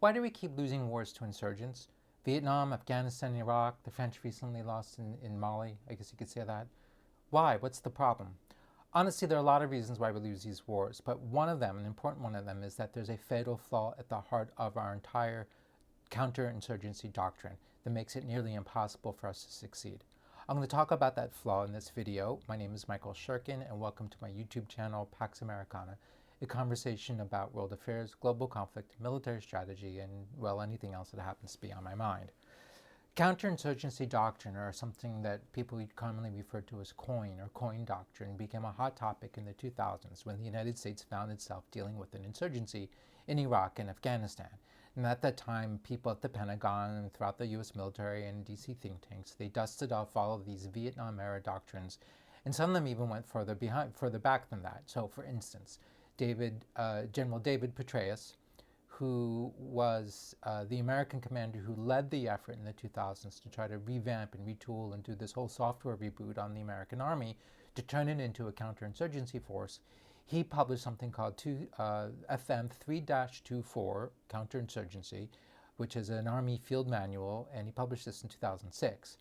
Why do we keep losing wars to insurgents? Vietnam, Afghanistan, Iraq, the French recently lost in Mali, I guess you could say that. Why? What's the problem? Honestly, there are a lot of reasons why we lose these wars, but one of them, an important one of them, is that there's a fatal flaw at the heart of our entire counterinsurgency doctrine that makes it nearly impossible for us to succeed. I'm going to talk about that flaw in this video. My name is Michael Shurkin, and welcome to my YouTube channel, Pax Americana, a conversation about world affairs, global conflict, military strategy, and, well, anything else that happens to be on my mind. Counterinsurgency doctrine, or something that people commonly refer to as COIN or COIN doctrine, became a hot topic in the 2000s when the United States found itself dealing with an insurgency in Iraq and Afghanistan. And at that time, people at the Pentagon and throughout the U.S. military and D.C. think tanks, they dusted off all of these Vietnam-era doctrines, and some of them even went further back than that. So, for instance, General David Petraeus, who was the American commander who led the effort in the 2000s to try to revamp and retool and do this whole software reboot on the American Army to turn it into a counterinsurgency force. He published something called FM 3-24, Counterinsurgency, which is an Army field manual, and he published this in 2006.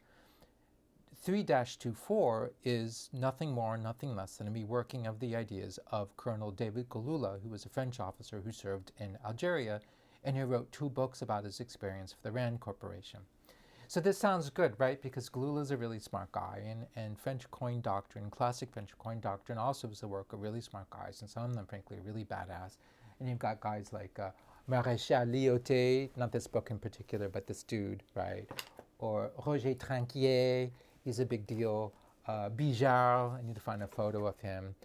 3-24 is nothing more, nothing less than a reworking of the ideas of Colonel David Gula, who was a French officer who served in Algeria, and who wrote 2 books about his experience for the RAND Corporation. So this sounds good, right? Because Gula is a really smart guy, and French coin doctrine, classic French coin doctrine, also is the work of really smart guys, and some of them, frankly, are really badass. And you've got guys like Maréchal Lyoté, not this book in particular, but this dude, right? Or Roger Trinquier, he's a big deal. Bijard, I need to find a photo of him.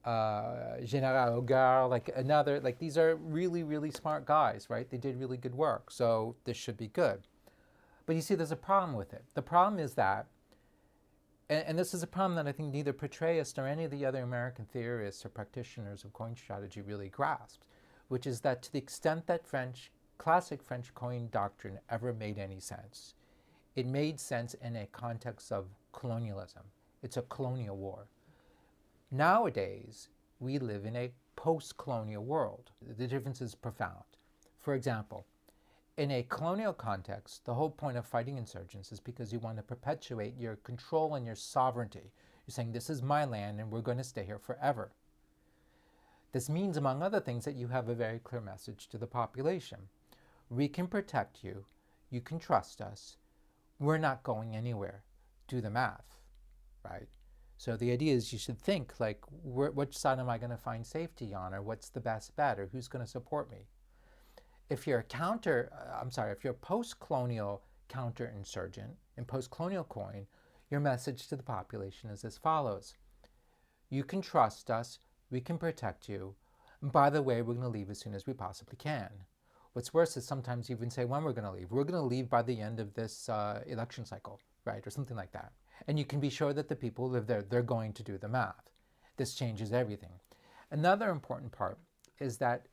General Hogar, these are really, really smart guys, right? They did really good work, so this should be good. But you see, there's a problem with it. The problem is that, and this is a problem that I think neither Petraeus nor any of the other American theorists or practitioners of coin strategy really grasped, which is that to the extent that classic French coin doctrine ever made any sense, it made sense in a context of colonialism. It's a colonial war. Nowadays, we live in a post-colonial world. The difference is profound. For example, in a colonial context, the whole point of fighting insurgents is because you want to perpetuate your control and your sovereignty. You're saying, this is my land and we're going to stay here forever. This means, among other things, that you have a very clear message to the population. We can protect you. You can trust us. We're not going anywhere. Do the math, right? So the idea is you should think, like, which side am I going to find safety on, or what's the best bet, or who's going to support me? If you're if you're a post-colonial counterinsurgent in post-colonial coin, your message to the population is as follows. You can trust us, we can protect you, and by the way, we're going to leave as soon as we possibly can. What's worse is sometimes you even say when we're going to leave. We're going to leave by the end of this election cycle, right, or something like that. And you can be sure that the people who live there, they're going to do the math. This changes everything. Another important part is that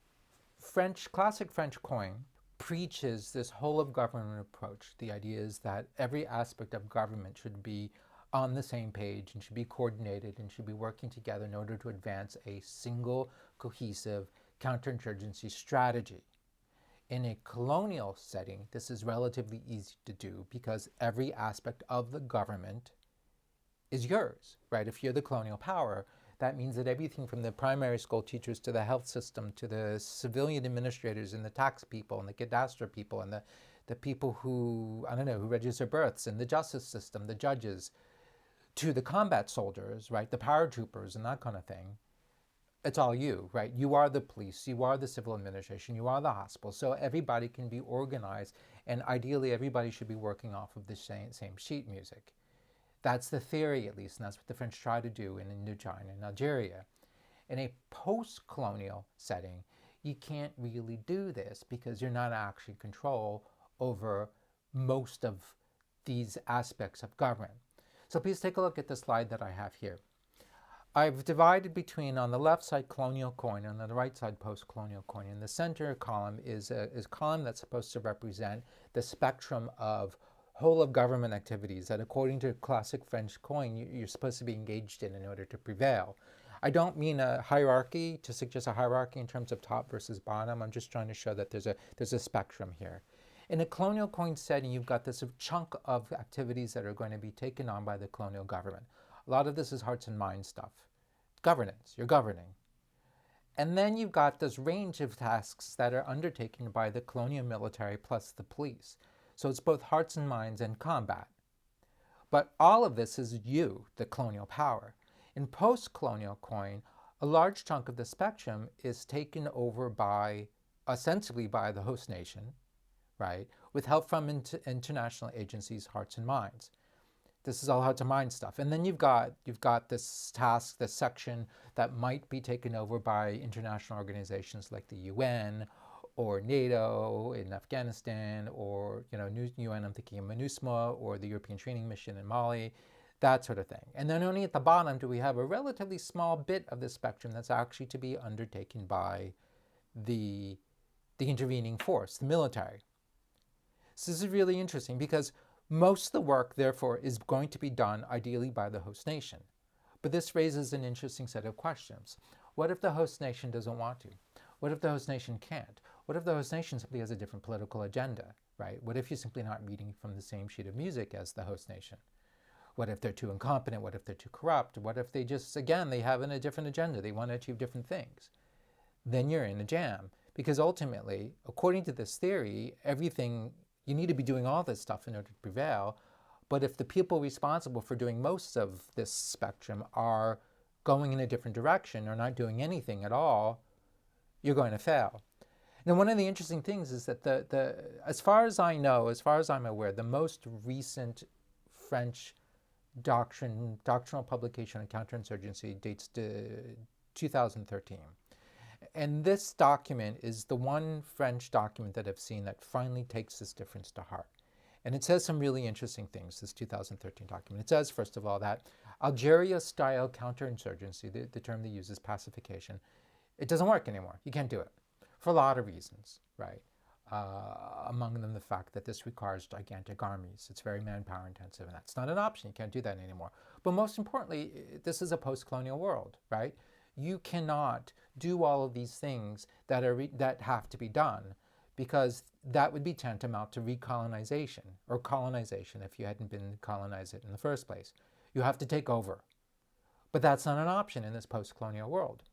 classic French coin preaches this whole of government approach. The idea is that every aspect of government should be on the same page and should be coordinated and should be working together in order to advance a single, cohesive counterinsurgency strategy. In a colonial setting, this is relatively easy to do because every aspect of the government is yours, right? If you're the colonial power, that means that everything from the primary school teachers to the health system to the civilian administrators and the tax people and the cadastre people and the people who, who register births and the justice system, the judges, to the combat soldiers, right, the paratroopers and that kind of thing, it's all you, right? You are the police, you are the civil administration, you are the hospital. So everybody can be organized, and ideally everybody should be working off of the same sheet music. That's the theory, at least, and that's what the French try to do in Indochina and Algeria. In a post-colonial setting, you can't really do this because you're not actually in control over most of these aspects of government. So please take a look at the slide that I have here. I've divided between, on the left side, colonial coin, and on the right side, post-colonial coin. In the center column is a column that's supposed to represent the spectrum of whole of government activities that, according to classic French coin, you're supposed to be engaged in order to prevail. I don't mean a hierarchy to suggest a hierarchy in terms of top versus bottom. I'm just trying to show that there's a spectrum here. In a colonial coin setting, you've got this chunk of activities that are going to be taken on by the colonial government. A lot of this is hearts and minds stuff. Governance, you're governing. And then you've got this range of tasks that are undertaken by the colonial military plus the police. So it's both hearts and minds and combat. But all of this is you, the colonial power. In post-colonial coin, a large chunk of the spectrum is taken over by, ostensibly by the host nation, right, with help from international agencies, hearts and minds. This is all hearts and minds stuff. And then you've got this task, this section that might be taken over by international organizations like the UN or NATO in Afghanistan, or UN, I'm thinking of MINUSMA, or the European Training Mission in Mali, that sort of thing. And then only at the bottom do we have a relatively small bit of the spectrum that's actually to be undertaken by the intervening force, the military. So this is really interesting because most of the work, therefore, is going to be done ideally by the host nation. But this raises an interesting set of questions. What if the host nation doesn't want to? What if the host nation can't? What if the host nation simply has a different political agenda, right? What if you're simply not reading from the same sheet of music as the host nation? What if they're too incompetent? What if they're too corrupt? What if they just, again, they have a different agenda? They want to achieve different things. Then you're in a jam. Because ultimately, according to this theory, you need to be doing all this stuff in order to prevail. But if the people responsible for doing most of this spectrum are going in a different direction or not doing anything at all, you're going to fail. Now, one of the interesting things is that as far as I know, as far as I'm aware, the most recent French doctrinal publication on counterinsurgency dates to 2013. And this document is the one French document that I've seen that finally takes this difference to heart. And it says some really interesting things, this 2013 document. It says, first of all, that Algeria-style counterinsurgency, the term they use is pacification, it doesn't work anymore. You can't do it for a lot of reasons, right? Among them the fact that this requires gigantic armies. It's very manpower intensive, and that's not an option. You can't do that anymore. But most importantly, this is a post-colonial world, right? You cannot do all of these things that have to be done, because that would be tantamount to recolonization, or colonization if you hadn't been colonized in the first place. You have to take over. But that's not an option in this post-colonial world,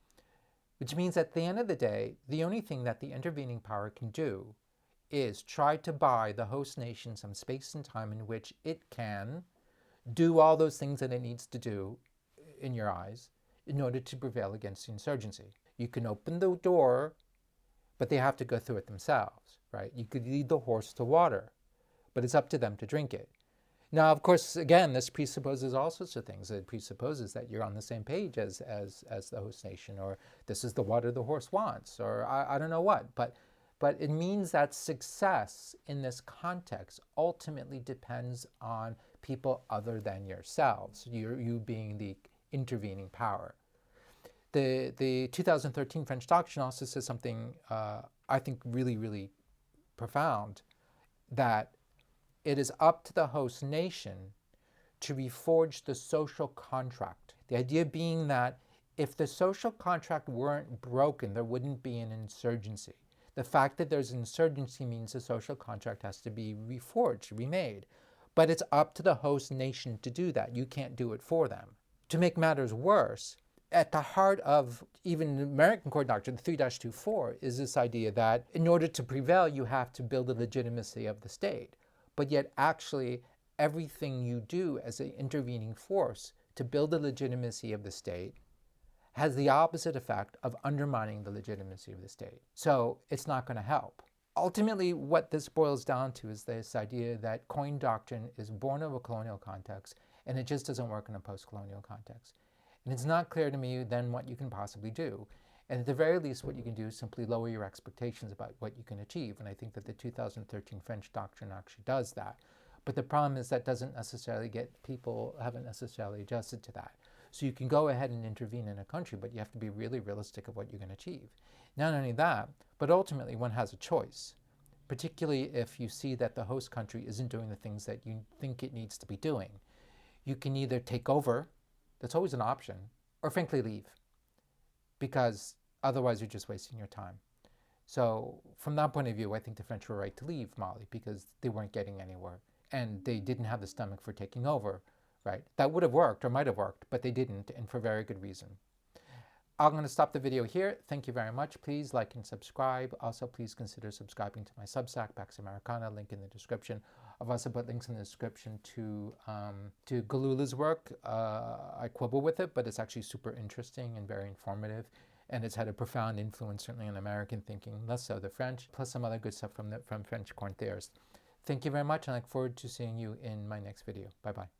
which means at the end of the day, the only thing that the intervening power can do is try to buy the host nation some space and time in which it can do all those things that it needs to do, in your eyes, in order to prevail against the insurgency. You can open the door, but they have to go through it themselves, right? You could lead the horse to water, but it's up to them to drink it. Now, of course, again, this presupposes all sorts of things. It presupposes that you're on the same page as the host nation, or this is the water the horse wants, or I don't know what. But it means that success in this context ultimately depends on people other than yourselves, you being the intervening power. The 2013 French Doctrine also says something I think really, really profound, that it is up to the host nation to reforge the social contract. The idea being that if the social contract weren't broken, there wouldn't be an insurgency. The fact that there's an insurgency means the social contract has to be reforged, remade. But it's up to the host nation to do that. You can't do it for them. To make matters worse, at the heart of even the American core doctrine, the 3-24, is this idea that in order to prevail, you have to build the legitimacy of the state. But yet actually, everything you do as an intervening force to build the legitimacy of the state has the opposite effect of undermining the legitimacy of the state. So it's not going to help. Ultimately, what this boils down to is this idea that coin doctrine is born of a colonial context, and it just doesn't work in a post-colonial context. And it's not clear to me then what you can possibly do. And at the very least, what you can do is simply lower your expectations about what you can achieve. And I think that the 2013 French Doctrine actually does that. But the problem is that doesn't necessarily haven't necessarily adjusted to that. So you can go ahead and intervene in a country, but you have to be really realistic of what you're going to achieve. Not only that, but ultimately one has a choice, particularly if you see that the host country isn't doing the things that you think it needs to be doing. You can either take over, that's always an option, or frankly leave. because otherwise you're just wasting your time. So from that point of view, I think the French were right to leave Mali because they weren't getting anywhere and they didn't have the stomach for taking over, right? That would have worked or might have worked, but they didn't, and for very good reason. I'm going to stop the video here. Thank you very much. Please like and subscribe. Also, please consider subscribing to my Substack, Pax Americana, link in the description. I've also put links in the description to Gulula's work. I quibble with it, but it's actually super interesting and very informative. And it's had a profound influence, certainly on American thinking, less so the French, plus some other good stuff from French courtiers. Thank you very much, and I look forward to seeing you in my next video. Bye-bye.